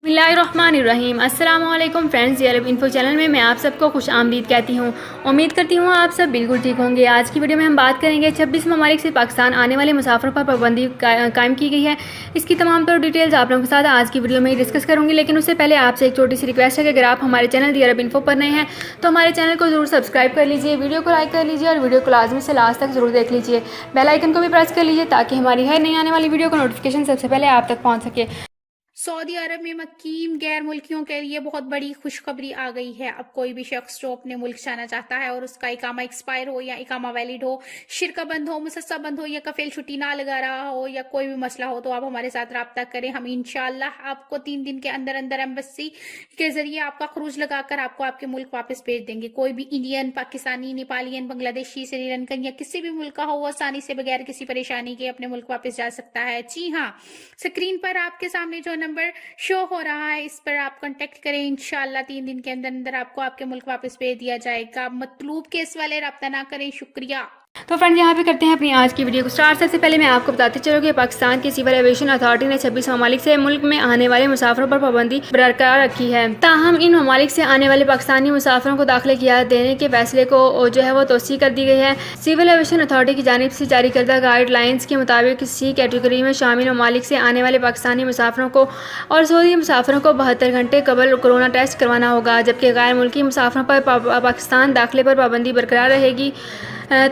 बिस्मिल्लाहिर्रहमानिर्रहीम। अस्सलाम वालेकुम फ्रेंड्स, ये अरब इन्फो चैनल में मैं आप सबको खुश आमदीद कहती हूँ। उम्मीद करती हूँ आप सब बिल्कुल ठीक होंगे। आज की वीडियो में हम बात करेंगे 26 ममालिक से पाकिस्तान आने वाले मुसाफिरों पर पाबंदी कायम की गई है। इसकी तमाम तर डिटेल्स आप लोगों के साथ आज की वीडियो में डिस्कस करूँगी, लेकिन उससे पहले आपसे एक छोटी सी रिक्वेस्ट है कि अगर आप हमारे चैनल दी अरब इन्फो पर नए हैं तो हमारे चैनल को ज़रूर सब्सक्राइब कर लीजिए, वीडियो को लाइक कर लीजिए और वीडियो को लाजमी से लास्ट तक ज़रूर देख लीजिए। बेल आइकन को भी प्रेस कर लीजिए ताकि हमारी हर नई आने वाली वीडियो का नोटिफिकेशन सबसे पहले आप तक पहुँच सके। सऊदी अरब में मकीम गैर मुल्कियों के लिए बहुत बड़ी खुशखबरी आ गई है। अब कोई भी शख्स जो अपने मुल्क जाना चाहता है और उसका इकामा एक्सपायर हो या इकामा वैलिड हो, शिरका बंद हो, मुसस्सा बंद हो या कफील छुट्टी ना लगा रहा हो या कोई भी मसला हो, तो आप हमारे साथ रब्ता करें। हम इंशाल्लाह आपको 3 दिन के अंदर अंदर एम्बेसी के जरिए आपका खरूज लगाकर आपको आपके मुल्क वापस भेज देंगे। कोई भी इंडियन, पाकिस्तानी, नेपालियन, बांग्लादेशी, श्रीलंकन या किसी भी मुल्क का हो, वो आसानी से बगैर किसी परेशानी के अपने मुल्क वापस जा सकता है। जी हाँ, स्क्रीन पर आपके सामने जो नंबर शो हो रहा है, इस पर आप कांटेक्ट करें। इंशाल्लाह 3 दिन के अंदर अंदर आपको आपके मुल्क वापस भेज दिया जाएगा। मतलूब केस वाले रब्ता ना करें। शुक्रिया। तो फ्रेंड्स, यहाँ पे करते हैं अपनी आज की वीडियो को स्टार्ट। सबसे पहले मैं आपको बताते चलूँ कि पाकिस्तान की सिविल एविएशन अथॉरिटी ने 26 ममालिक से मुल्क में आने वाले मुसाफिरों पर पाबंदी बरकरार रखी है। ताहम इन ममालिक से आने वाले पाकिस्तानी मुसाफिरों को दाखिले की इजाज़त देने के फैसले को जो है वो तोसी कर दी गई है। सिविल एविएशन अथॉरिटी की जानिब से जारी करदा गाइडलाइंस के मुताबिक सी कैटेगरी में शामिल ममालिक से आने वाले पाकिस्तानी मुसाफिरों को और सऊदी मुसाफिरों को 72 घंटे कबल कोरोना टेस्ट करवाना होगा, जबकि गैर मुल्की मुसाफिरों पर पाकिस्तान दाखिले पर पाबंदी बरकरार रहेगी।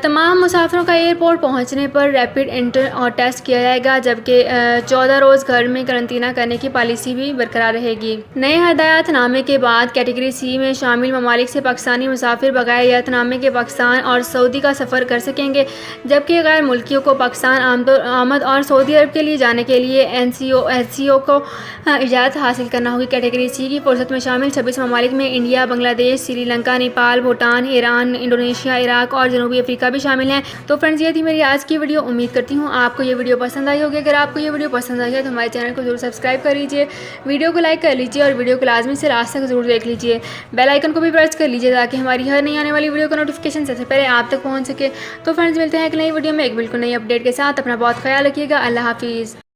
तमाम मुसाफिरों का एयरपोर्ट पहुंचने पर रैपिड एंटर और टेस्ट किया जाएगा, जबकि 14 रोज़ घर में करंतना करने की पॉलिसी भी बरकरार रहेगी। नए हदायतनामे के बाद कैटेगरी सी में शामिल ममालिक से पाकिस्तानी मुसाफिर बगैर हदायतनामे के पाकिस्तान और सऊदी का सफ़र कर सकेंगे, जबकि गैर मुल्कियों को पाकिस्तान आमद और सऊदी अरब के लिए जाने के लिए NCO को इजाज़त हासिल करना होगी। कैटेगरी सी की फुर्सत में शामिल 26 ममालिक में India, Bangladesh, Sri Lanka, Nepal, Bhutan, Iran, Indonesia, Iraq और जनूबी अफ्रीका भी शामिल हैं। तो फ्रेंड्स, ये थी मेरी आज की वीडियो। उम्मीद करती हूँ आपको ये वीडियो पसंद आई होगी। अगर आपको ये वीडियो पसंद आई है तो हमारे चैनल को जरूर सब्सक्राइब कर लीजिए, वीडियो को लाइक कर लीजिए और वीडियो को लाजमी से लास्ट तक जरूर देख लीजिए। बेल आइकन को भी प्रेस कर लीजिए ताकि हमारी हर नई आने वाली वीडियो का नोटिफिकेशन सबसे पहले आप तक पहुँच सके। तो फ्रेंड्स, मिलते हैं एक नई वीडियो में एक बिल्कुल नई अपडेट के साथ। अपना बहुत ख्याल रखिएगा। अल्लाह हाफिज़।